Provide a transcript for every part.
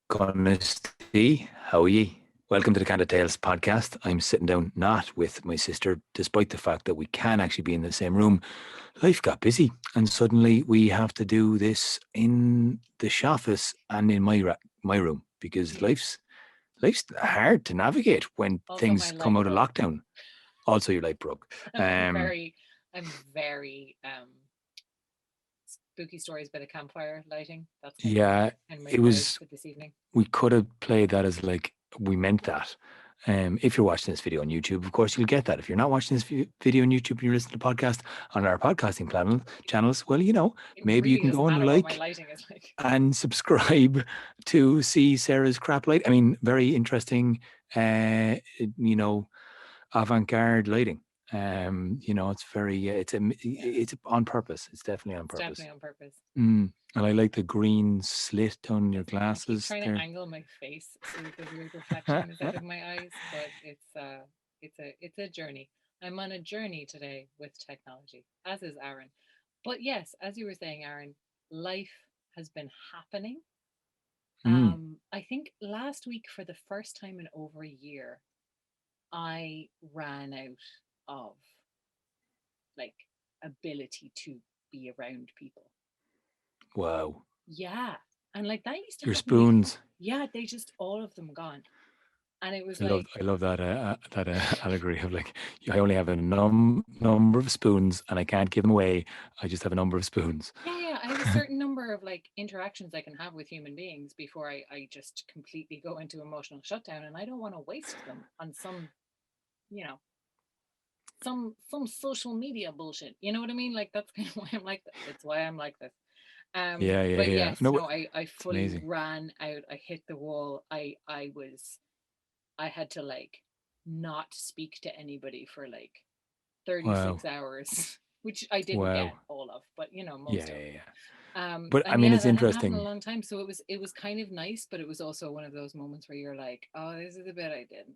Honesty, how are ye? Welcome to the Candlelittales podcast. I'm sitting down not with my sister, despite the fact that we can actually be in the same room. Life got busy, and suddenly we have to do this in the office and in my room because Yeah. life's hard to navigate when Also, my things come light out of broke. lockdown. Also, your light broke. I'm Um, very, I'm very spooky stories by the campfire lighting. That's yeah, kind of my it vibe was. for this evening. We could have played that as like we meant that. If you're watching this video on YouTube, of course, you'll get that. If you're not watching this video on YouTube and you're listening to the podcast on our podcasting channels, well, It maybe you really can doesn't go and matter what my like lighting is like. and subscribe to see Sarah's crap light. I mean, very interesting, you know, avant-garde lighting. It's very, Yeah, it's on purpose. It's definitely on it's purpose. definitely on purpose. And I like the green slit on your I keep glasses trying to there. angle my face so that the weird reflection is out of my eyes, but it's a journey. I'm on a journey today with technology, as is Aaron. But yes, as you were saying, Aaron, life has been happening. Mm. I think last week, for the first time in over a year, I ran out of like ability to be around people. Wow. Yeah. And like that used to Your happen before. spoons. Yeah, they just all of them gone. And it was I love like, I love that allegory of like I only have a number of spoons and I can't give them away. I just have a number of spoons. yeah, I have a certain number of like interactions I can have with human beings before I just completely go into emotional shutdown, and I don't want to waste them on some, you know, some social media bullshit. You know what I mean? Like that's kind of why I'm like this. It's why I'm like this. Yeah, yeah, But yeah. yes, No, no, I it's fully amazing. ran out. I hit the wall. I had to like not speak to anybody for like Wow. 36 hours, which I didn't get Wow. all of, but Yeah, most of. yeah, yeah. But I And mean yeah, it's that hadn't happened in a interesting. long time, so it was kind of nice, but it was also one of those moments where you're like, oh, this is the bit I didn't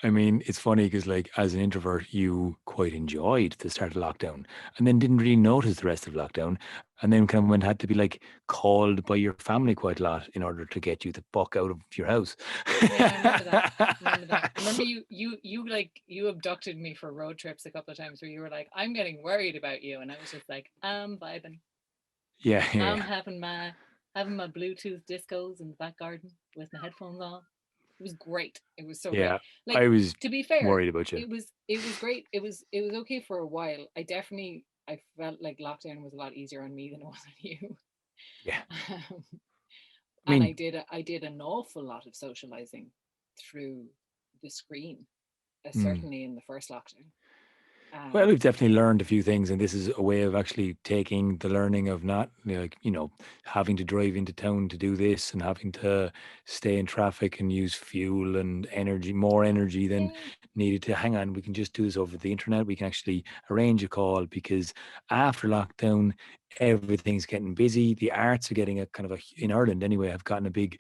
I mean, it's funny because, like, as an introvert, you quite enjoyed the start of lockdown and then didn't really notice the rest of lockdown. And then kind of when had to be like called by your family quite a lot in order to get you the fuck out of your house. Yeah, I remember that. Remember that. I remember you abducted me for road trips a couple of times where you were like, I'm getting worried about you, and I was just like, I'm vibing. Yeah, yeah, I'm yeah. having my Bluetooth discos in the back garden with my headphones on. It was great. It was so great. Yeah. I Like, was to be fair, worried about you. it was great. It was okay for a while. I felt like lockdown was a lot easier on me than it was on you. Yeah. Um, I and mean, I did an awful lot of socializing through the screen, hmm. certainly in the first lockdown. Well, Um, we've definitely learned a few things, and this is a way of actually taking the learning of not like, having to drive into town to do this and having to stay in traffic and use fuel and energy, more energy than yeah, needed to hang on. We can just do this over the internet. We can actually arrange a call because after lockdown, everything's getting busy. The arts are getting a kind of in Ireland anyway, have gotten a big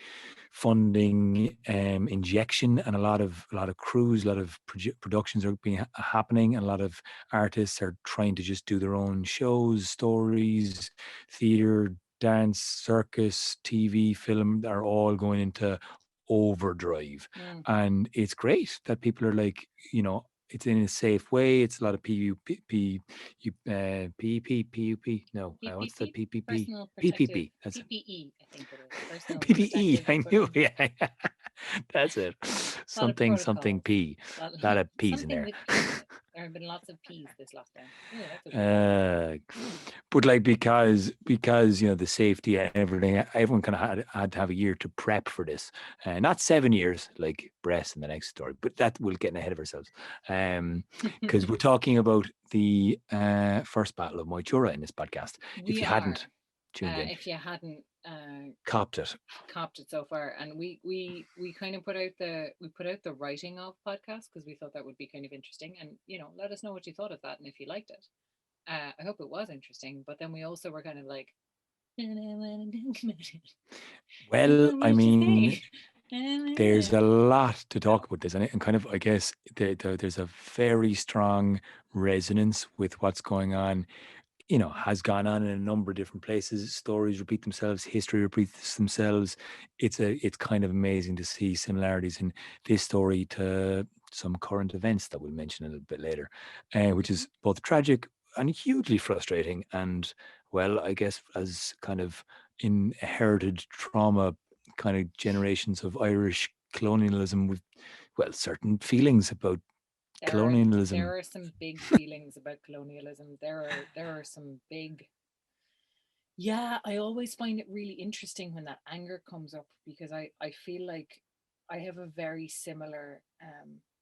funding injection, and a lot of crews, a lot of productions are being happening, and a lot of artists are trying to just do their own shows, stories, theater, dance, circus, TV, film are all going into overdrive. mm, And it's great that people are like, it's in a safe way. It's a lot of No, what's the PPP, PPP? personal protective PPP. That's it. PPE, I think it is personal PPE. protective I knew. equipment. Yeah, yeah. That's it. A lot of Something protocols, P. A lot of P's in something there. with P's in it. There have been lots of P's this lockdown. Oh, that's a good word. Uh, but like because the safety and everything, everyone kind of had to have a year to prep for this. Not 7 years like breast in the next story, but that we're getting ahead of ourselves. Because we're talking about the first battle of Moy Tura in this podcast. If We you hadn't are. tuned in, If you hadn't copped it. copped it so far, and we kind of put out the writing of podcast because we thought that would be kind of interesting, and let us know what you thought of that and if you liked it. I hope it was interesting, but then we also were kind of like, Well, I what you mean, say? there's a lot to talk So about this, and kind of, I guess, there's a very strong resonance with what's going on has gone on in a number of different places. Stories repeat themselves, history repeats themselves. It's kind of amazing to see similarities in this story to some current events that we'll mention a little bit later, which Hmm. is both tragic and hugely frustrating. And well, I guess as kind of inherited trauma, kind of generations of Irish colonialism, with certain feelings about colonialism. There are some big feelings about colonialism. There are some big. Yeah, I always find it really interesting when that anger comes up, because I feel like I have a very similar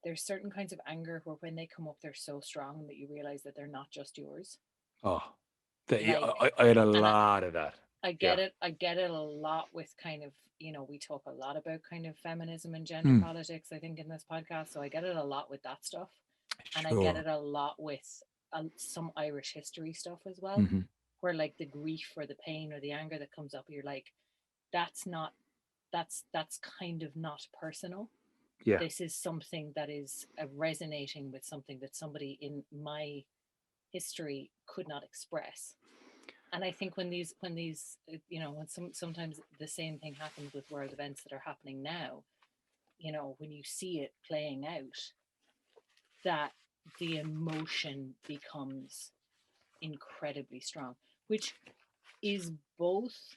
there's certain kinds of anger where when they come up they're so strong that you realize that they're not just yours. Oh, Like, I had a and lot of that. Yeah. I get it a lot with kind of, we talk a lot about kind of feminism and gender Hmm. politics, I think, in this podcast. So I get it a lot with that stuff. And I get Sure. it a lot with some Irish history stuff as well, Hmm. where like the grief or the pain or the anger that comes up, you're like, that's not, that's kind of not personal. Yeah. This is something that is resonating with something that somebody in my history could not express. And I think when sometimes the same thing happens with world events that are happening now, when you see it playing out, that the emotion becomes incredibly strong, which is both,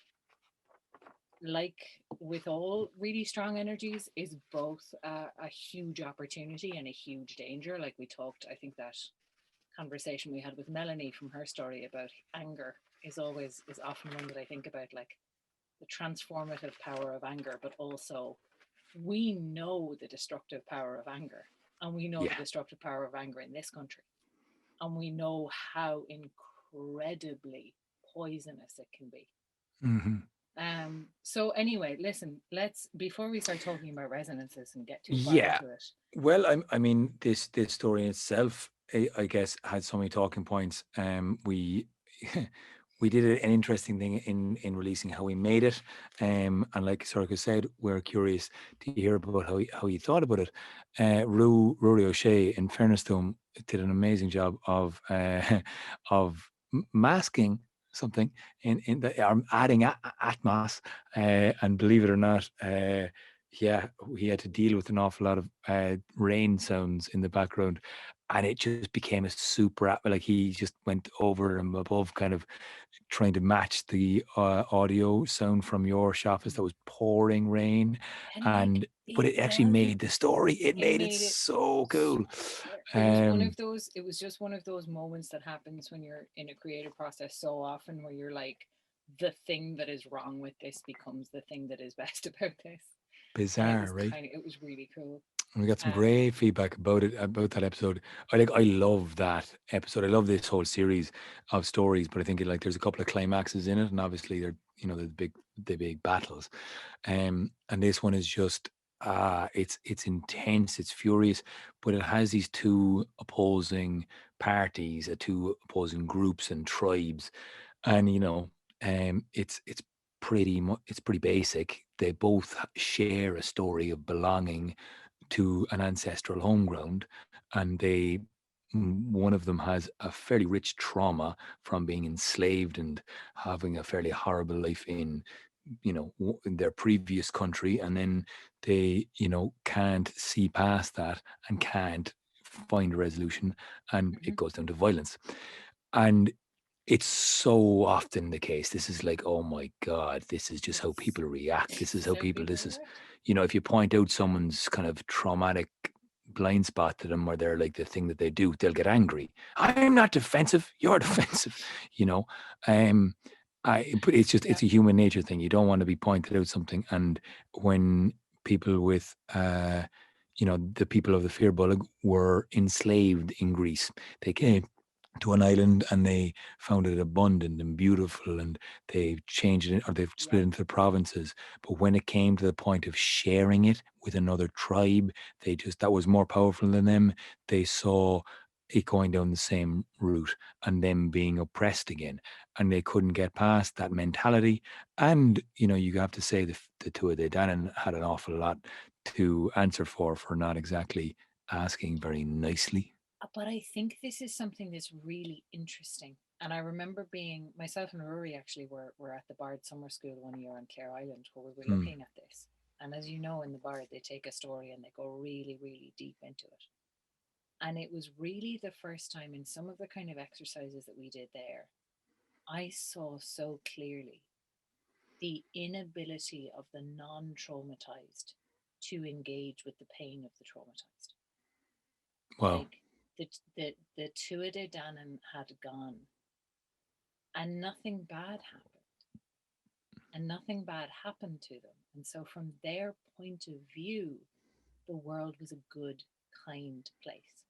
like with all really strong energies, is both a huge opportunity and a huge danger. Like we talked, I think that conversation we had with Melanie from her story about anger is often one that I think about, like the transformative power of anger, but also we know the destructive power of anger, and we know the Yeah. destructive power of anger in this country, and we know how incredibly poisonous it can be. Hmm. So anyway, listen, let's, before we start talking about resonances and get too far Yeah. into it. Well, I mean, this story in itself, I guess, had so many talking points. We we did an interesting thing in releasing how we made it. And like Sorka said, we're curious to hear about how you thought about it. Rory O'Shea, in fairness to him, did an amazing job of masking something in the adding atmos, and believe it or not. Yeah, he had to deal with an awful lot of rain sounds in the background, and it just became a super like he just went over and above, kind of trying to match the audio sound from your shop as that was pouring rain, And like and but it it actually does, made the story. It it made it made it so cool. it was one of Um, those, it was just one of those moments that happens when you're in a creative process so often, where you're like, the thing that is wrong with this becomes the thing that is best about this. And Bizarre, right? it was really cool. And we got some um great feedback about it, about that episode. I love that episode. I love this whole series of stories, but I think there's a couple of climaxes in it, and obviously they're the big battles. And this one is just it's intense, it's furious, but it has these two opposing parties, two opposing groups and tribes, and it's pretty basic. They both share a story of belonging to an ancestral home ground, and one of them has a fairly rich trauma from being enslaved and having a fairly horrible life in in their previous country, and then they can't see past that and can't find a resolution, and it mhm. goes down to violence. And it's so often the case. This is like, oh my God, this is just how It's people react. This is how so people, people this is, react. if you point out someone's kind of traumatic blind spot to them, or they're like the thing that they do, they'll get angry. I'm not defensive. You're defensive, you know. Um, but Yeah. it's a human nature thing. You don't want to be pointed out something. And when people with, the people of the Fear were enslaved in Greece, they came to an island and they found it abundant and beautiful, and they changed it, or they've split Yeah. it into provinces. But when it came to the point of sharing it with another tribe, that was more powerful than them. They saw it going down the same route and them being oppressed again, and they couldn't get past that mentality. And you have to say the two of the Dannon had an awful lot to answer for not exactly asking very nicely. But I think this is something that's really interesting. And I remember being, myself and Ruairi actually were at the Bard Summer School one year on Clare Island where we were Mm. looking at this. And as you know, in the Bard, they take a story and they go really, really deep into it. And it was really the first time in some of the kind of exercises that we did there, I saw so clearly the inability of the non traumatized to engage with the pain of the traumatized. Wow. Like the Tuatha Danann had gone and nothing bad happened. And nothing bad happened to them. And so, from their point of view, the world was a good, kind place.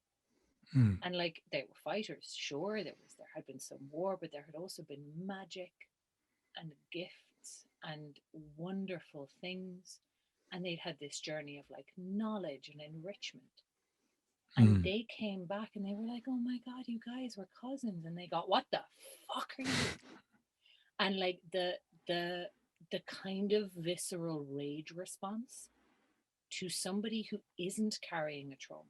Mm. And like they were fighters, sure, there had been some war, but there had also been magic and gifts and wonderful things. And they'd had this journey of like knowledge and enrichment. And Mm. they came back and they were like, oh my God, you guys were cousins. And they got, what the fuck are you? And like the kind of visceral rage response to somebody who isn't carrying a trauma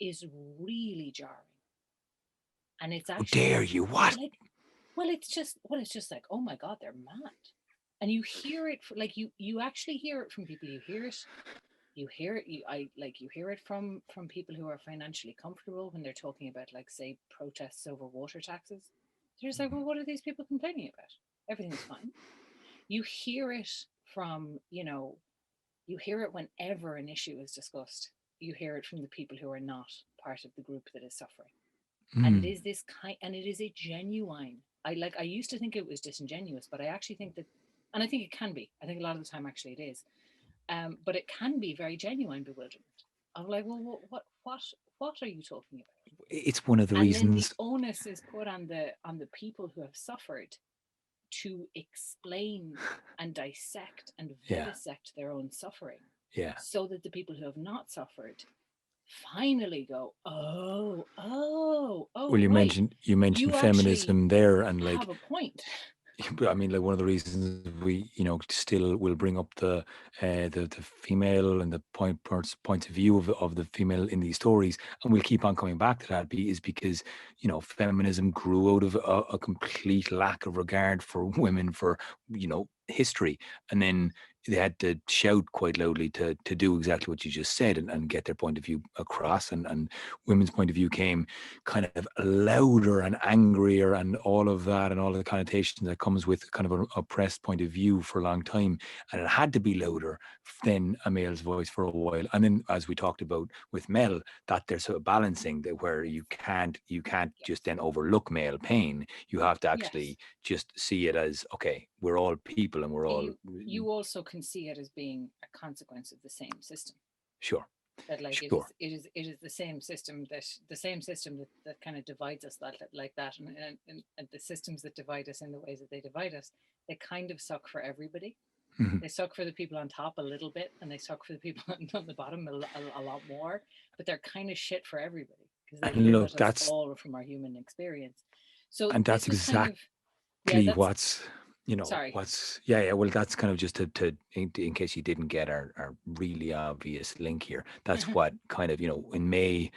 is really jarring. And it's How actually dare you? What? like, it's just like, oh my God, they're mad. And you hear it like you actually hear it from people. You hear it you hear it from people who are financially comfortable when they're talking about, like, say, protests over water taxes. They're just like, well, what are these people complaining about? Everything's fine. You hear it from, you hear it whenever an issue is discussed. You hear it from the people who are not part of the group that is suffering. And it Mm. is this kind, and it is a genuine, I used to think it was disingenuous, but I actually think that, and I think it can be, I think a lot of the time actually it is, but it can be very genuine bewilderment of like, well, what are you talking about? It's one of the And then the reasons. onus is put on the people who have suffered to explain and dissect and Yeah. vivisect their own suffering, Yeah. so that the people who have not suffered finally go, oh, Well, you right, mentioned you actually feminism there, and have like, a point. I mean, like one of the reasons we, still will bring up the female and the points of view of the female in these stories, and we'll keep on coming back to that, is because feminism grew out of a complete lack of regard for women for history, and then they had to shout quite loudly to do exactly what you just said, and get their point of view across, and women's point of view came kind of louder and angrier and all of that, and all of the connotations that comes with kind of an oppressed point of view for a long time. And it had to be louder than a male's voice for a while. And then, as we talked about with Mel, that there's a balancing that where you can't just Yes, then overlook male pain. You have to yes. actually just see it as, okay, we're all people and we're But all you also can see it as being a consequence of the same system. sure, That, like, it is sure. it is it is the same system that kind of divides us, that like that, and the systems that divide us in the ways that they divide us, they kind of suck for everybody. Mhm. They suck for the people on top a little bit, and they suck for the people on the bottom a lot more. But they're kind of shit for everybody because they And look, limit us all from our human experience. So that's this was kind exactly of, yeah. That's what's sorry. what's yeah, well, that's kind of just to in case you didn't get our really obvious link here. That's what kind of, in May,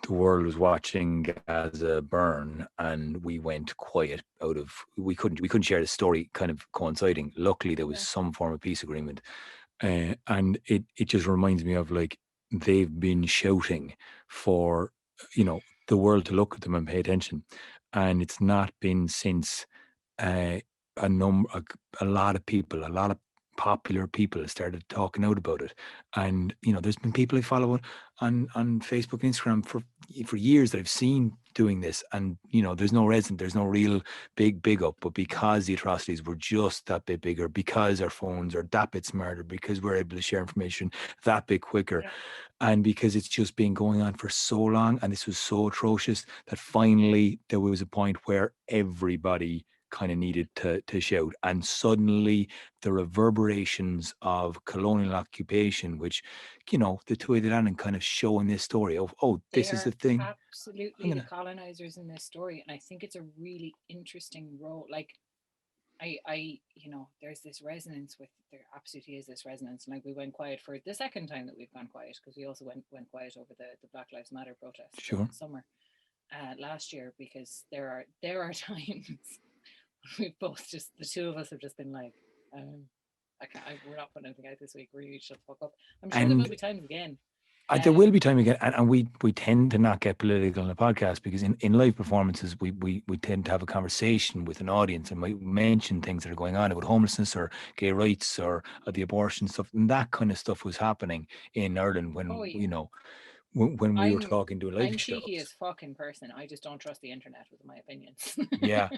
the world was watching Gaza burn, and we went quiet out of, we couldn't share the story kind of coinciding. Luckily there was Yeah, some form of peace agreement, and it just reminds me of, like, they've been shouting for the world to look at them and pay attention, and it's not been since uh, a number, a lot of people, a lot of popular people started talking out about it. And there's been people I follow on Facebook and Instagram for years that I've seen doing this, and there's no reason, there's no real big up, but because the atrocities were just that bit bigger, because our phones are that bit smarter, because we're able to share information that bit quicker, yeah. and because it's just been going on for so long, and this was so atrocious, that finally there was a point where everybody kind of needed to shout. And suddenly the reverberations of colonial occupation, which, the two of them, and kind of showing this story of, oh, They this is the are thing. I'm absolutely the gonna colonizers in this story, and I think it's a really interesting role. Like, there's this resonance with, there absolutely is this resonance. Like, we went quiet for the second time that we've gone quiet, because we also went quiet over the Black Lives Matter protests during sure. the summer. last year, because there are times we've both just, the two of us have just been like, we're not putting anything out this week. We shut the fuck up. I'm sure there will And be times again. there will be time again, and we tend to not get political on the podcast because in live performances we tend to have a conversation with an audience and might mention things that are going on about homelessness or gay rights or the abortion stuff, and that kind of stuff was happening in Ireland when Oh yeah. when we were I'm talking to live I'm cheeky shows. as fuck in person. I just don't trust the internet with my opinions. Yeah,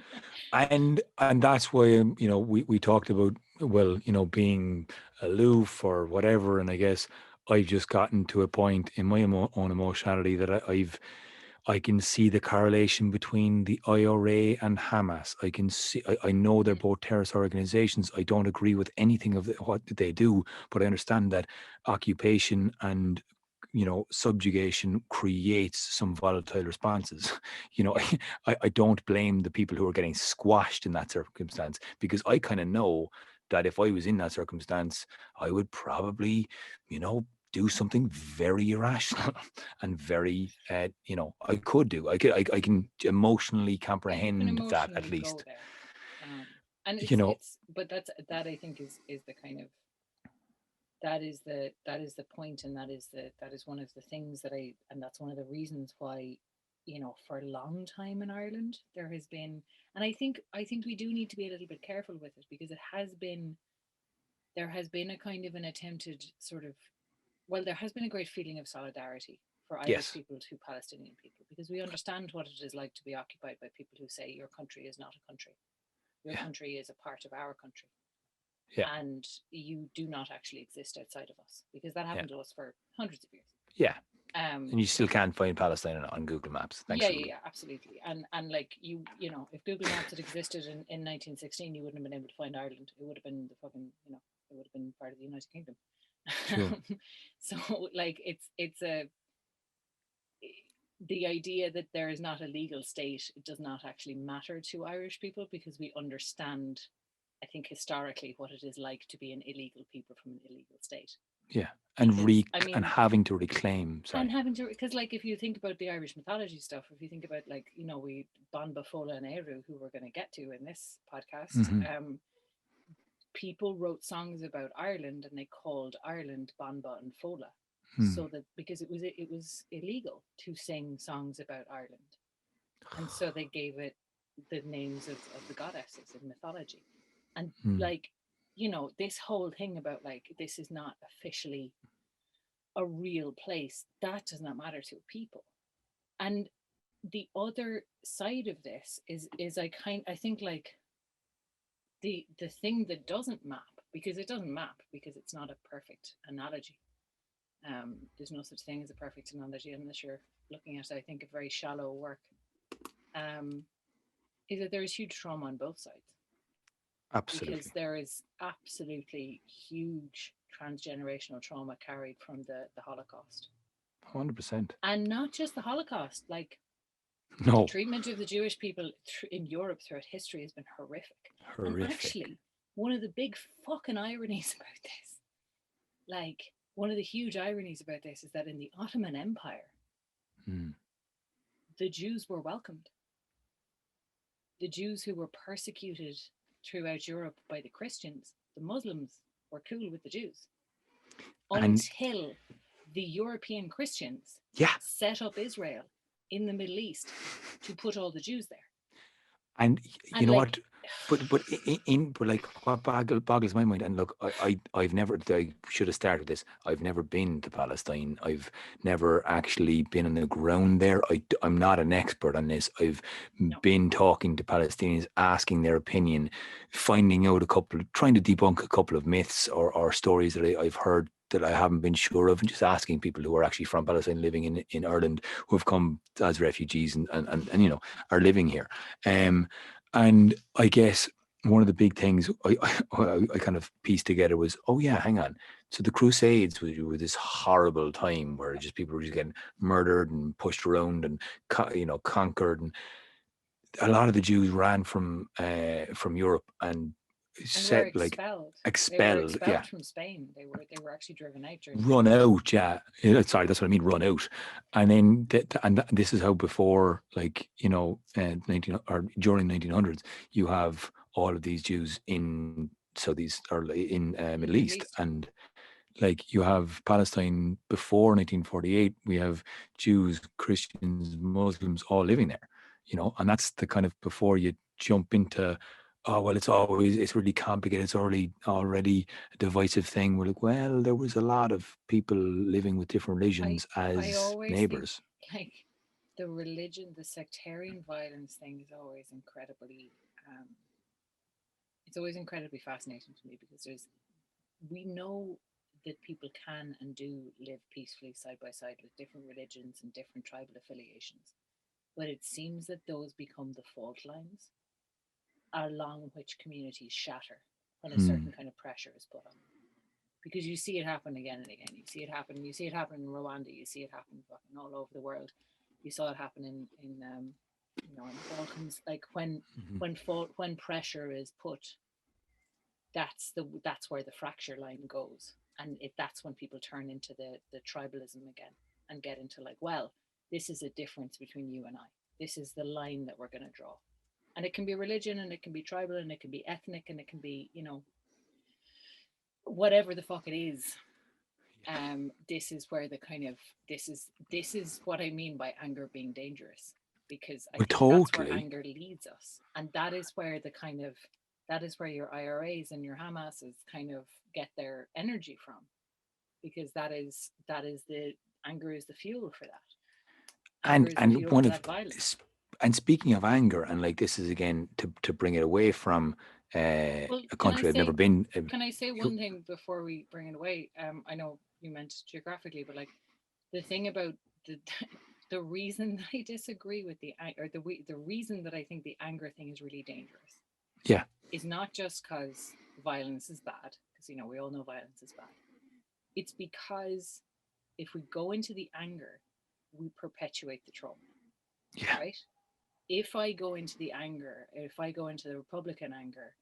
and that's why we talked about, well, being aloof or whatever, and I guess I've just gotten to a point in my own emotionality that I can see the correlation between the IRA and Hamas. I can see, I know they're Mm, both terrorist organizations. I don't agree with anything of what they do, but I understand that occupation and subjugation creates some volatile responses. yeah. I don't blame the people who are getting squashed in that circumstance, because I kind of know that if I was in that circumstance, I would probably, do something very irrational and very, I could do. I can emotionally Yeah, you can comprehend that at emotionally go least. there. And You know, it's but that I think is the kind of, that is the point, and that is one of the things that and that's one of the reasons why, for a long time in Ireland there has been, and I think we do need to be a little bit careful with it, because there has been a kind of an attempted sort of, well, there has been a great feeling of solidarity for Irish yes, people to Palestinian people, because we understand what it is like to be occupied by people who say your country is not a country, your yeah, country is a part of our country, yeah, and you do not actually exist outside of us, because that yeah, happened to us for hundreds of years. yeah. Um, And you still can't find Palestine on Google Maps, yeah, yeah, thankfully. yeah, absolutely. And like if Google Maps had existed in 1916, you wouldn't have been able to find Ireland. It would have been the fucking, it would have been part of the United Kingdom. Sure. So like it's a the idea that there is not a legal state does not actually matter to Irish people, because we understand, I think, historically what it is like to be an illegal people from an illegal state. Yeah. And Because I and mean, having to reclaim, and sorry. having to, because like if you think about the Irish mythology stuff, if you think about, like, we Banba Fola and Eru, who we're going to get to in this podcast, Hmm. people wrote songs about Ireland and they called Ireland Banba and Fola, Hmm. so that, because it was illegal to sing songs about Ireland, and so they gave it the names of the goddesses in mythology, and Hmm. like, this whole thing about, like, this is not officially a real place, that does not matter to people. And the other side of this is I think, like, the thing that doesn't map, because it doesn't map, because it's not a perfect analogy. There's no such thing as a perfect analogy unless you're looking at, I think, a very shallow work. um, is that there is huge trauma on both sides, because Absolutely. there is absolutely huge transgenerational trauma carried from the Holocaust. 100%. And not just the Holocaust, like, the No. treatment of the Jewish people in Europe throughout history has been horrific. And Horrific. actually, one of the big fucking ironies about this, like, one of the huge ironies about this, is that in the Ottoman Empire, Hmm. the Jews were welcomed. The Jews who were persecuted throughout Europe by the Christians, the Muslims were cool with the Jews, And until the European Christians yeah, set up Israel in the Middle East to put all the Jews there. and you And know like, what? But like what boggles my mind. And look, I've never. I should have started this. I've never been to Palestine. I've never actually been on the ground there. I'm not an expert on this. I've no, been talking to Palestinians, asking their opinion, finding out trying to debunk a couple of myths or stories that I've heard that I haven't been sure of, and just asking people who are actually from Palestine living in Ireland, who have come as refugees and are living here. Um, and I guess one of the big things I kind of pieced together was, oh yeah, hang on. So the Crusades were this horrible time where just people were just getting murdered and pushed around and conquered, and a lot of the Jews ran from Europe, and And were set like expelled. They were expelled, expelled yeah, from Spain. They were actually driven out during the run Revolution. out, yeah. Sorry, that's what I mean, run out. And then this is how before, like, 19 or during 1900s, you have all of these Jews in Saudis or in In the Middle Middle East, East. and like you have Palestine before 1948. We have Jews, Christians, Muslims all living there, and that's the kind of before you jump into, oh well, it's really complicated, it's already a divisive thing. We're like, well, there was a lot of people living with different I religions I as always think neighbors. like the religion, the sectarian violence thing is always incredibly um it's always incredibly fascinating to me because we know that people can and do live peacefully side by side with different religions and different tribal affiliations. But it seems that those become the fault lines along which communities shatter when a Hmm. certain kind of pressure is put on them. Because you see it happen again and again. You see it happen in Rwanda. You see it happen fucking all over the world. You saw it happen in the Balkans. Like Mhm. when pressure is put, that's where the fracture line goes, and that's when people turn into the tribalism again and get into like, well, this is a difference between you and I. This is the line that we're going to draw, and it can be religion, and it can be tribal, and it can be ethnic, and it can be whatever the fuck it is. This is where the kind of this is what I mean by anger being dangerous, because I Well, think that's where totally. anger leads us, and that is where that is where your IRAs and your Hamases kind of get their energy from, because that is the anger is the fuel for that. Anger is the And fuel one for of that violence. and speaking of anger, and like this is again to bring it away from Well, a country I've never been. can I say one thing before we bring it away? I know you meant geographically, but like the thing about the the reason that I disagree with the reason that I think the anger thing is really dangerous Yeah, is not just because violence is bad, because we all know violence is bad. It's because if we go into the anger, we perpetuate the trauma, yeah, right? If I go into the anger, if I go into the Republican anger,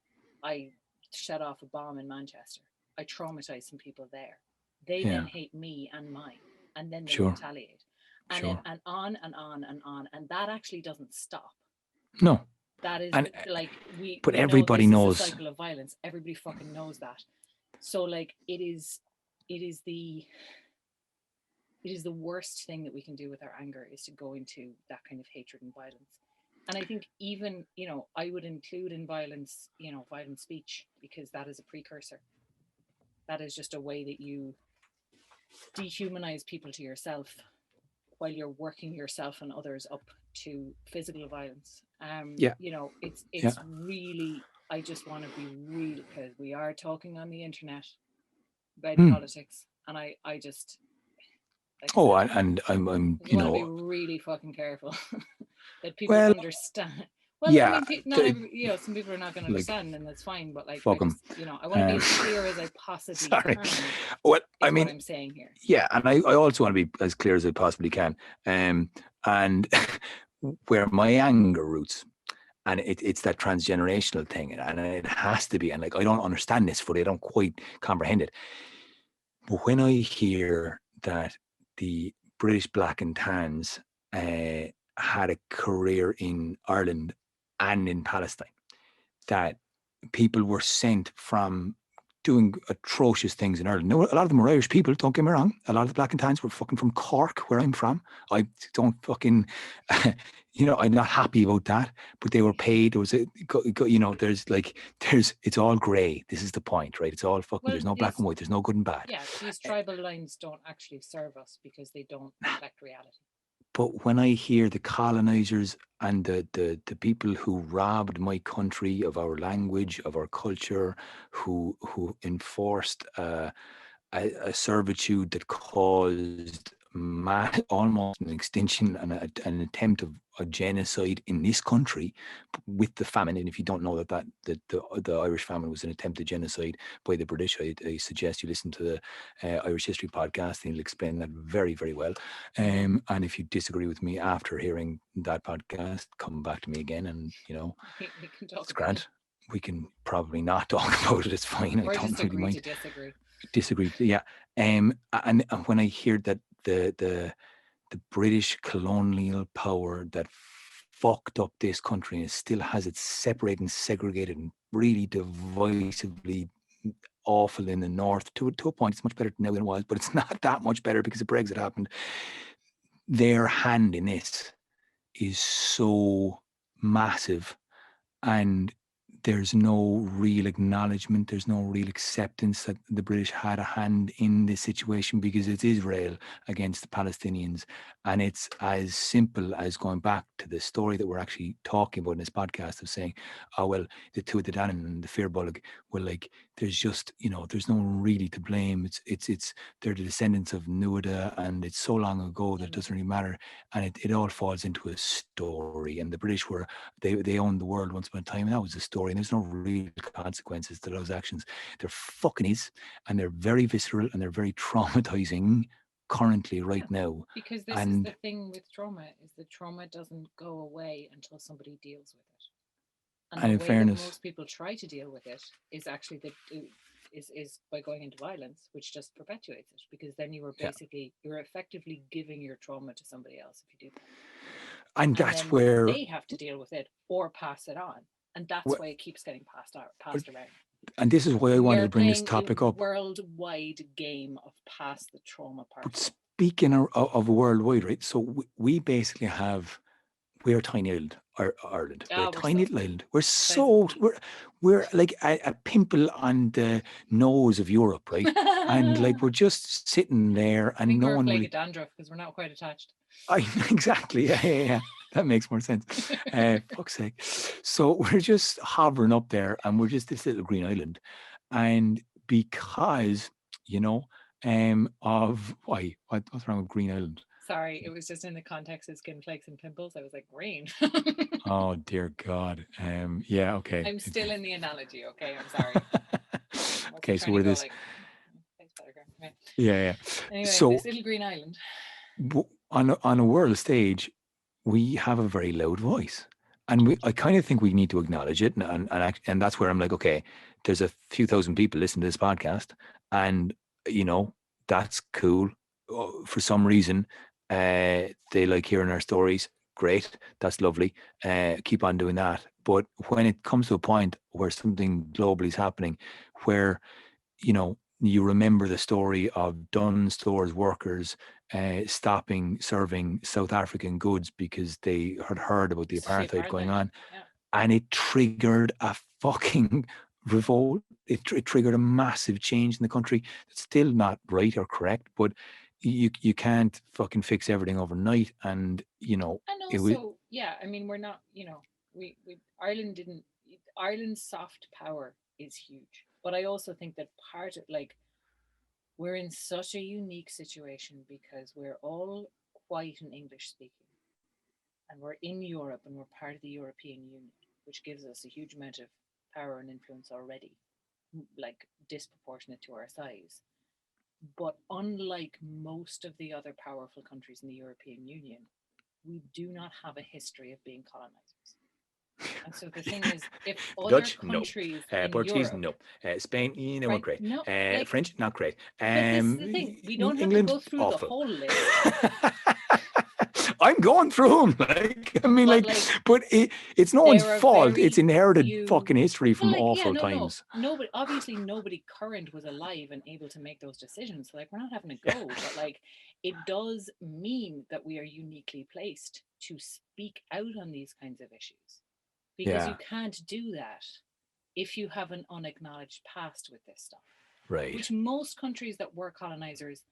I set off a bomb in Manchester. I traumatize some people there. They yeah. then hate me and mine, and then they Sure, retaliate, sure. and on and on and on, and that actually doesn't stop. No, That is and like but we know everybody this is a knows. cycle of violence. Everybody fucking knows that. So like it is the worst thing that we can do with our anger is to go into that kind of hatred and violence. And I think even, I would include in violence, violent speech, because that is a precursor. That is just a way that you dehumanize people to yourself while you're working yourself and others up to physical violence. Yeah, yeah. It's really, I just want to be real, because we are talking on the internet about Hmm. politics, and I just, like I Oh, said, and I'm, I just want to be really fucking careful that people well, understand. Well, I yeah, mean, not the, every, some people are not going to like, understand, and that's fine. But like, I fuck them. just, I want to be as clear as I possibly Sorry. can. Well, I Is what mean, I'm saying here. yeah, and I also want to be as clear as I possibly can. And where my anger roots, and it's that transgenerational thing, and it has to be, and like I don't understand this fully, I don't quite comprehend it. But when I hear that the British Black and Tans had a career in Ireland and in Palestine, that people were sent from doing atrocious things in Ireland. Now, a lot of them were Irish people, don't get me wrong. A lot of the Black and Tans were fucking from Cork, where I'm from. I don't fucking, I'm not happy about that, but they were paid. There was it's all grey. This is the point, right? It's all fucking, Well, there's no black and white. There's no good and bad. these tribal lines don't actually serve us because they don't reflect reality. But when I hear the colonizers and the people who robbed my country of our language, of our culture, who enforced a servitude that caused almost an extinction and an attempt of a genocide in this country with the famine. And if you don't know that the Irish famine was an attempted genocide by the British, I suggest you listen to the Irish History podcast, and he'll explain that very, very well. And if you disagree with me after hearing that podcast, come back to me again, and We can talk it's about grand. it. we can probably not talk about it. It's fine. I Or don't just really agree to mind. disagree. Disagree. Yeah. And when I hear that the British colonial power that fucked up this country and still has it separated and segregated and really divisively awful in the north to a point. It's much better now than it was, but it's not that much better because of Brexit happened. Their hand in this is so massive, and there's no real acknowledgement, there's no real acceptance that the British had a hand in this situation, because it's Israel against the Palestinians. And it's as simple as going back to the story that we're actually talking about in this podcast of saying, oh, well, the two of the Dannon and the Firbolg, well, like, there's just, there's no one really to blame. It's they're the descendants of Nuada, and it's so long ago that it doesn't really matter. And it all falls into a story. And the British were, they owned the world once upon a time, and that was the story. And there's no real consequences to those actions. They're fucking is, and they're very visceral, and they're very traumatizing currently right now. Because this is And the thing with trauma, is that trauma doesn't go away until somebody deals with it. And the in way fairness, that most people try to deal with it is actually is by going into violence, which just perpetuates it, because then you are basically, you're effectively giving your trauma to somebody else if you do that. and And that's then where they have to deal with it or pass it on. And that's why it keeps getting passed around. and this is why I We wanted are to bring this playing topic a up. worldwide game of pass the trauma But parcel. speaking of worldwide, right? So we basically have, we're a tiny island, Ireland. We're a We're tiny so little island. We're like a pimple on the nose of Europe, right? And like, we're just sitting there, I and think no we're a one flake really. of dandruff because we're not quite attached. Exactly. Yeah. That makes more sense. Fuck's sake. So we're just hovering up there, and we're just this little green island. And because, of what's wrong with Green Island? Sorry, it was just in the context of skin flakes and pimples. I was like, green. Oh dear God. Yeah. Okay. I'm still in the analogy. Okay, I'm sorry. Okay. So we're this. Like, okay. Yeah. Anyway, So this little green island. on a world stage, we have a very loud voice, and I kind of think we need to acknowledge it, and that's where I'm like, okay, there's a few thousand people listening to this podcast, and that's cool. For some reason, they like hearing our stories. Great, that's lovely. Keep on doing that. But when it comes to a point where something globally is happening, where you remember the story of Dunn Stores workers stopping serving South African goods because they had heard about the apartheid going on, and it triggered a fucking revolt. It triggered a massive change in the country. It's still not right or correct, but you can't fucking fix everything overnight. And and also, I mean, we're not, we Ireland's soft power is huge, but I also think that part of, like, we're in such a unique situation because we're all white and English speaking, and we're in Europe, and we're part of the European Union, which gives us a huge amount of power and influence already, like disproportionate to our size. But unlike most of the other powerful countries in the European Union, we do not have a history of being colonizers. And so the thing is, if other Dutch, countries no. in Portuguese, Europe, no. Spain, weren't great. no, French, not great. but this is the thing, we don't have England, to go through the awful. whole list. I'm going through them. But it's no one's fault. It's inherited fucking history from awful times. Nobody current was alive and able to make those decisions. So, we're not having a go, but it does mean that we are uniquely placed to speak out on these kinds of issues, because you can't do that if you have an unacknowledged past with this stuff. Right. Which most countries that were colonizers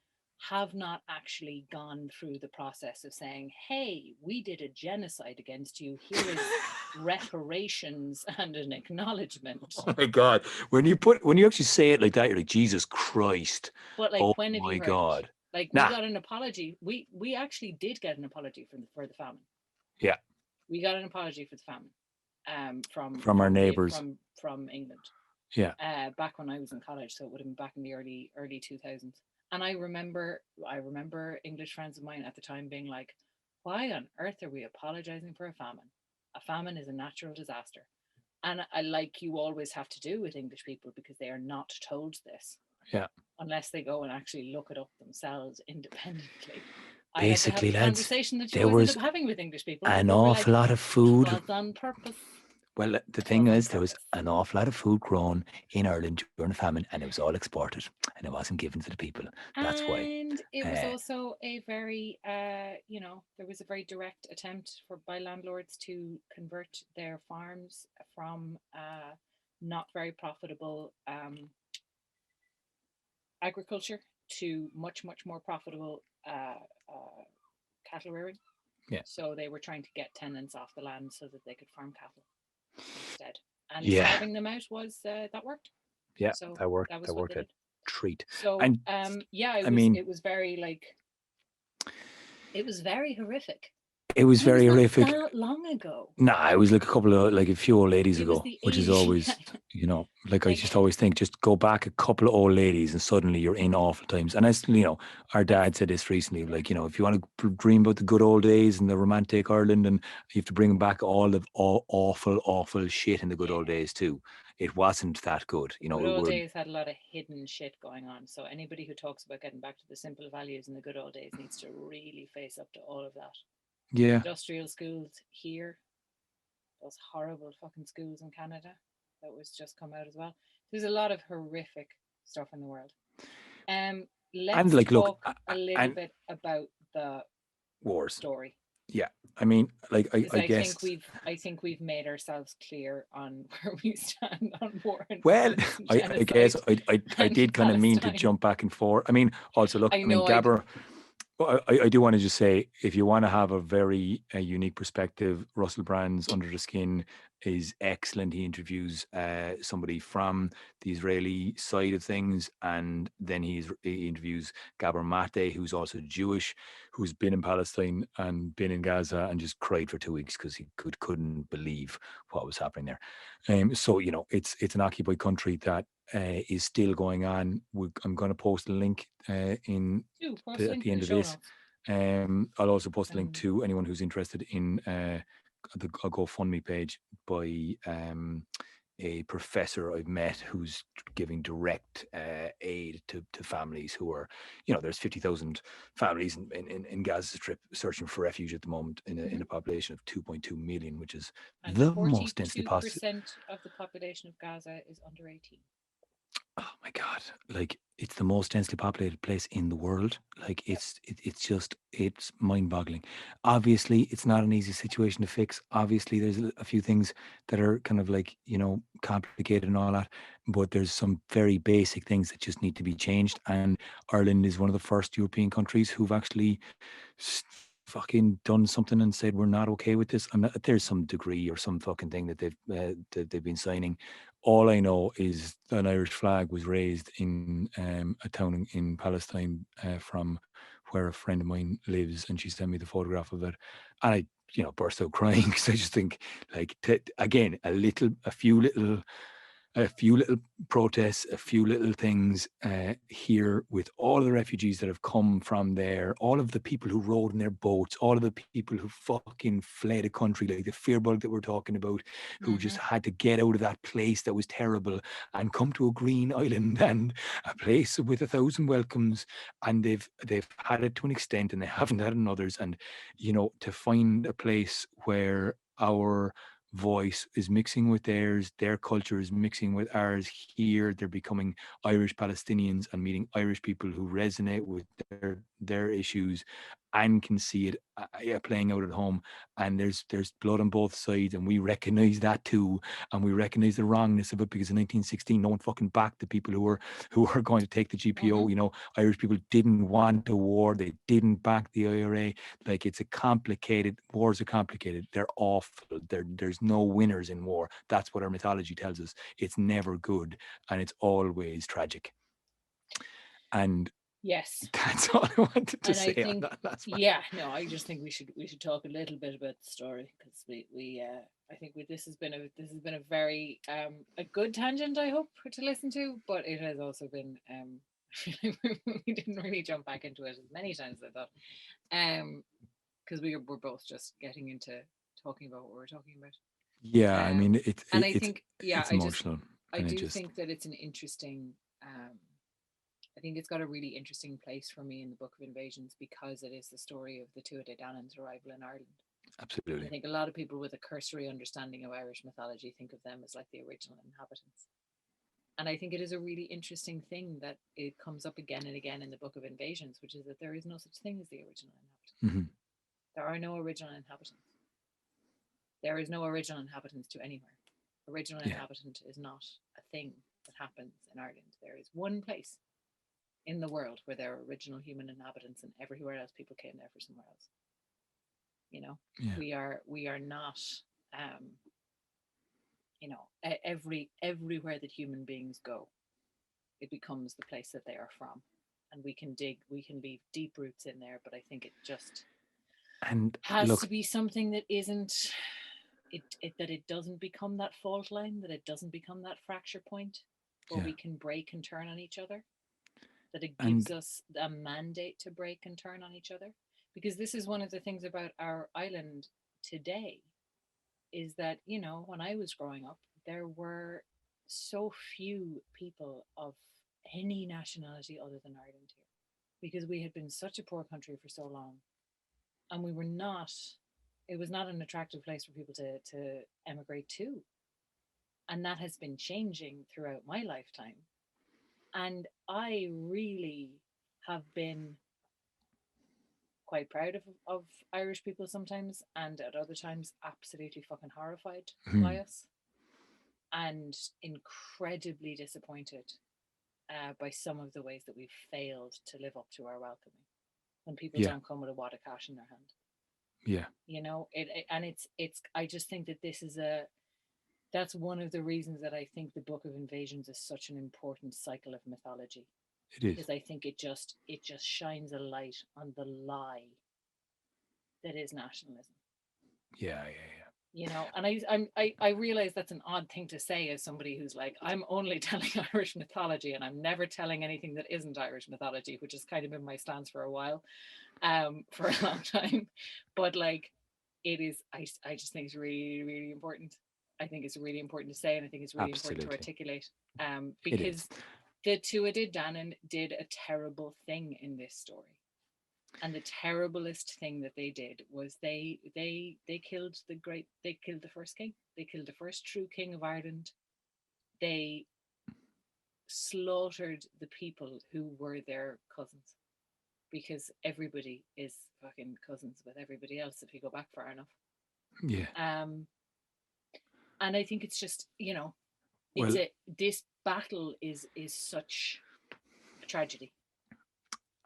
have not actually gone through the process of saying, hey, we did a genocide against you. Here is reparations and an acknowledgement. Oh my God. When you actually say it like that, you're like, Jesus Christ. But when have you heard God. We got an apology. We actually did get an apology for the famine. Yeah. We got an apology for the famine from our neighbors from England. Yeah. Back when I was in college, so it would have been back in the early 2000s. And I remember English friends of mine at the time being like, why on earth are we apologizing for a famine? A famine is a natural disaster. And I like you always have to do with English people because they are not told this. Yeah. Unless they go and actually look it up themselves independently. I had to have Basically, the lads, conversation that you there always end was up having with English people. an They were like, awful lot of it food. was on purpose. Well, the It thing was on is, there was purpose. an awful lot of food grown in Ireland during the famine, and it was all exported, and it wasn't given to the people. That's why. And it was also a very, there was a very direct attempt by landlords to convert their farms from not very profitable agriculture to much, much more profitable cattle rearing. Yeah. So they were trying to get tenants off the land so that they could farm cattle instead. And Yeah. starving them out was that worked. Yeah, So that worked. that was That what worked they a did. treat. So And it was very like, it was very horrific. it was very not horrific. that long ago. Nah, it was like a few old ladies It was ago, the which is 80s, always, yeah. I just always think, just go back a couple of old ladies and suddenly you're in awful times. And as our dad said this recently, like, if you want to dream about the good old days and the romantic Ireland, and you have to bring back all the awful shit in the good old days too. It wasn't that good. The good old days had a lot of hidden shit going on. So anybody who talks about getting back to the simple values in the good old days needs to really face up to all of that. Yeah. Industrial schools here, those horrible fucking schools in Canada that was just come out as well. There's a lot of horrific stuff in the world. Let's talk a little bit about the wars story. Yeah, I mean, I guess. I think we've made ourselves clear on where we stand on war and well, I guess I did kind of mean to jump back and forth. I mean, also look, I mean, Gabber. I do want to just say, if you want to have a very unique perspective, Russell Brand's Under the Skin is excellent. He interviews somebody from the Israeli side of things, and then he interviews Gabor Mate, who's also Jewish, who's been in Palestine and been in Gaza and just cried for 2 weeks because he couldn't believe what was happening there. So it's an occupied country that is still going on. I'm going to post a link at the end of this. I'll also post a link to anyone who's interested in a GoFundMe page by a professor I've met who's giving direct aid to families who are, there's 50,000 families in Gaza Strip searching for refuge at the moment in a population of 2.2 million, which is the most densely populated. 42% of the population of Gaza is under 18. Oh my God, like it's the most densely populated place in the world. Like it's mind boggling. Obviously, it's not an easy situation to fix. Obviously, there's a few things that are kind of like, complicated and all that, but there's some very basic things that just need to be changed. And Ireland is one of the first European countries who've actually fucking done something and said, we're not okay with this. There's some degree or some fucking thing that they've been signing. All I know is an Irish flag was raised in a town in Palestine from where a friend of mine lives, and she sent me the photograph of it, and I, burst out crying because I just think, like, again, a few little protests, a few little things here with all of the refugees that have come from there, all of the people who rode in their boats, all of the people who fucking fled a country, like the Fearbug that we're talking about, who just had to get out of that place that was terrible and come to a green island and a place with 1,000 welcomes, and they've had it to an extent and they haven't had it in others. And to find a place where our voice is mixing with theirs, their culture is mixing with ours here, they're becoming Irish Palestinians and meeting Irish people who resonate with their issues and can see it playing out at home. And there's blood on both sides, and we recognize that too, and we recognize the wrongness of it, because in 1916 no one fucking backed the people who were going to take the GPO. Irish people didn't want a war, they didn't back the IRA. Like, wars are complicated, they're awful, there's no winners in war. That's what our mythology tells us. It's never good, and it's always tragic. And yes, that's all I wanted to say. I think, on that last one. I just think we should talk a little bit about the story, because I think this has been a very a good tangent, I hope, to listen to, but it has also been we didn't really jump back into it as many times as I thought, because we're both just getting into talking about what we're talking about. Yeah, I mean, Um, and I think, yeah, it's emotional, I and it do just think that it's an interesting, I think it's got a really interesting place for me in the Book of Invasions because it is the story of the Tuatha Dé Danann's arrival in Ireland. And I absolutely. think a lot of people with a cursory understanding of Irish mythology think of them as like the original inhabitants. And I think it is a really interesting thing that it comes up again and again in the Book of Invasions, which is that there is no such thing as the original inhabitant. Hmm. There are no original inhabitants. There is no original inhabitants to anywhere. Original Yeah, inhabitant is not a thing that happens in Ireland. There is one place in the world where there are original human inhabitants, and everywhere else people came there for somewhere else. You know, yeah, we are not, um, everywhere that human beings go, it becomes the place that they are from, and we can leave deep roots in there. But I think it just and has to look, be something that isn't that it doesn't become that fault line, that it doesn't become that fracture point where yeah, we can break and turn on each other, that it gives and us a mandate to break and turn on each other. Because this is one of the things about our island today is that, when I was growing up, there were so few people of any nationality other than Ireland here because we had been such a poor country for so long, and we were not, it was not an attractive place for people to emigrate to. And that has been changing throughout my lifetime. And I really have been quite proud of Irish people sometimes, and at other times, absolutely fucking horrified by hmm, us, and incredibly disappointed by some of the ways that we've failed to live up to our welcoming when people yeah, don't come with a wad of cash in their hand. yeah, And it's I just think that this is a that's one of the reasons that I think the Book of Invasions is such an important cycle of mythology, it is. because I think it just shines a light on the lie that is nationalism. Yeah, yeah, And I realize that's an odd thing to say as somebody who's like, I'm only telling Irish mythology and I'm never telling anything that isn't Irish mythology, which has kind of been my stance for a while, for a long time. But like, it is, I just think it's really, really important. I think it's really important to say, and I think it's yeah, really important to absolutely. articulate, It is. because the Tuatha Dé Danann did a terrible thing in this story. And the terriblest thing that they did was they killed they killed the first king. They killed the first true king of Ireland. They slaughtered the people who were their cousins, because everybody is fucking cousins with everybody else if you go back far enough. Yeah. Um, and I think it's just, it's Well, a this battle is such a tragedy.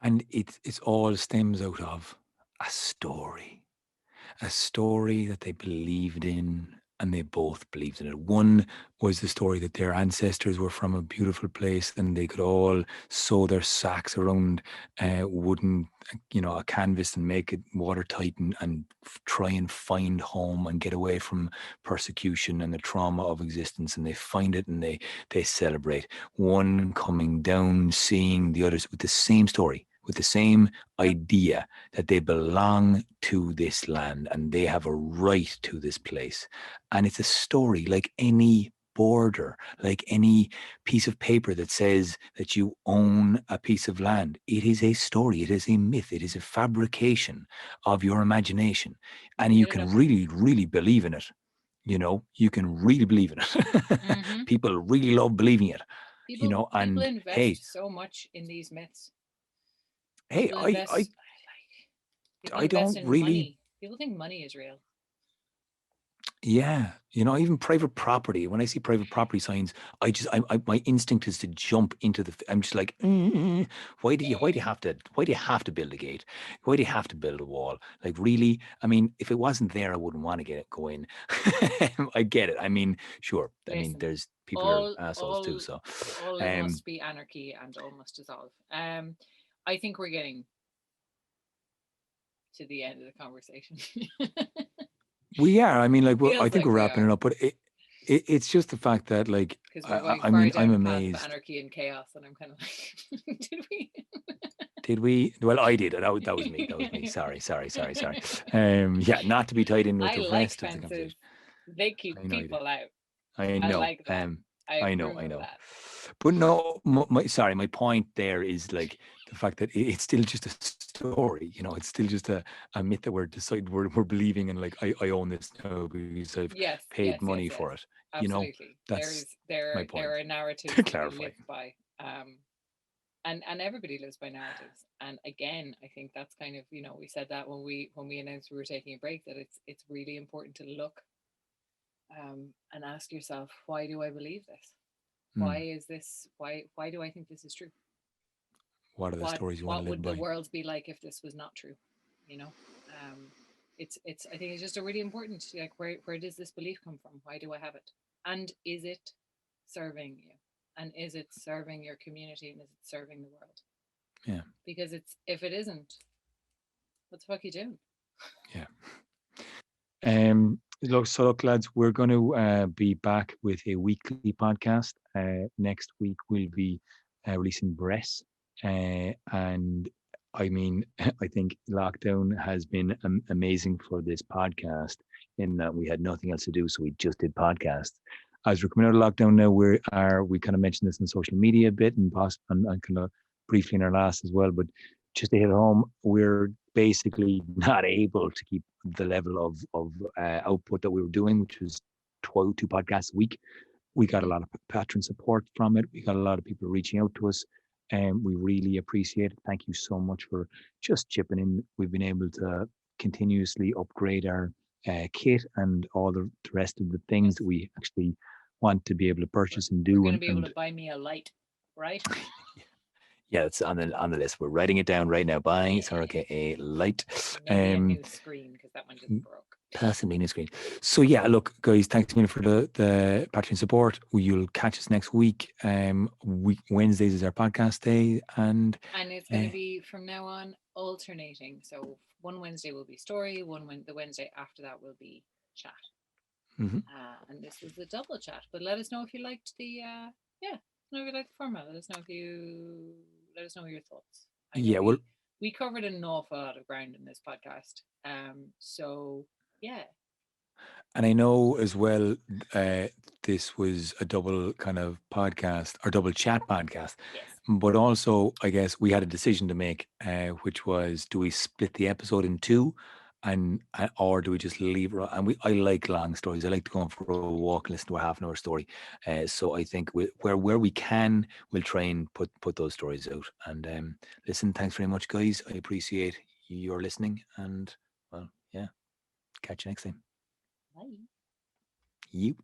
and it's all stems out of a story. A story that they believed in, and they both believed in it. One was the story that their ancestors were from a beautiful place and they could all sew their sacks around wooden, a canvas and make it watertight and try and find home and get away from persecution and the trauma of existence. And they find it and they celebrate. One coming down, seeing the others with the same story, with the same Yep. idea that they belong to this land and they have a right to this place. And it's a story like any border, like any piece of paper that says that you own a piece of land. It is a story, it is a myth, it is a fabrication of your imagination. You And you made it can up. really, really believe in it. You can really believe in it. Mm-hmm. People really love believing it, People and hey, invest so much in these myths. hey, People I, I, invest like people I invest don't in really. money. People think money is real. Yeah, even private property. When I see private property signs, my instinct is to jump into the. I'm just like, why do you have to build a gate? Why do you have to build a wall? Like, really? I mean, if it wasn't there, I wouldn't want to go in. I get it. I mean, sure. I mean, Listen, there's people are all assholes too. all So, all um, must be anarchy and all must dissolve. I think we're getting to the end of the conversation. we are. I mean, like, I Feels think like we're we wrapping it are, up, but it's just the fact that, like, because we're I, going I far mean, I'm down the path of amazed. anarchy and chaos, and I'm kind of like, did we? Did we? Well, I did. That was me. That was me. Sorry. Yeah, not to be tied in with I the like rest of the fences. conversation. They keep I know you do. people out. I I know. like that. I I know. approve I of know. that. But no, my point there is like the fact that it's still just a story. It's still just a myth that we're believing, and like I own this now because I've Yes, paid yes, money yes, yes. for it. Absolutely. That's my There point. are To narratives to be clarify. lived by. And everybody lives by narratives. And again, I think that's kind of, we said that when we announced we were taking a break, that it's really important to look and ask yourself, why do I believe this? Why Hmm. is this why do I think this is true? What are the what stories you want to what live would the by? world be like if this was not true? you know it's I think it's just a really important, like, where does this belief come from? Why do I have it? And is it serving you? And is it serving your community? And is it serving the world? Yeah. Because if it isn't, what the fuck are you doing? Yeah. Look, lads, we're going to be back with a weekly podcast. Next week, we'll be releasing Breasts. And I mean, I think lockdown has been amazing for this podcast in that we had nothing else to do. So we just did podcasts. As we're coming out of lockdown now, we kind of mentioned this on social media a bit and kind of briefly in our last as well. But just to hit home, we're basically not able to keep the level of output that we were doing, which was 2 podcasts a week. We got a Mm-hmm. lot of patron support from it. We got a lot of people reaching out to us, and we really appreciate it. Thank you so much for just chipping in. We've been able to continuously upgrade our kit and all the rest of the things Yes, that we actually want to be able to we're, purchase and we're do. going to And, be able to and buy me a light, right? yeah, it's on the list. We're writing it down right now. Buying Yeah, Soraka a light. maybe a new screen, because that one just broke. Possibly new screen. So yeah, look, guys, thanks a million for the Patreon support. You'll catch us next week. Wednesdays is our podcast day, and And it's going to be from now on alternating. So one Wednesday will be story, the Wednesday after that will be chat. mhm. And this was the double chat. But let us know if you liked yeah, let us know if you liked the format. Let us know your thoughts. I know Yeah, well, we covered an awful lot of ground in this podcast. So yeah. and I know as well, uh, this was a double kind of podcast or double chat podcast, Yes. but also I guess we had a decision to make, which was, do we split the episode in two, or do we just leave it? And I like long stories. I like to go on for a walk and listen to a half-an-hour story. So I think where we can, we'll try and put those stories out. And listen, thanks very much, guys. I appreciate your listening, and well, yeah, catch you next time. Bye. You.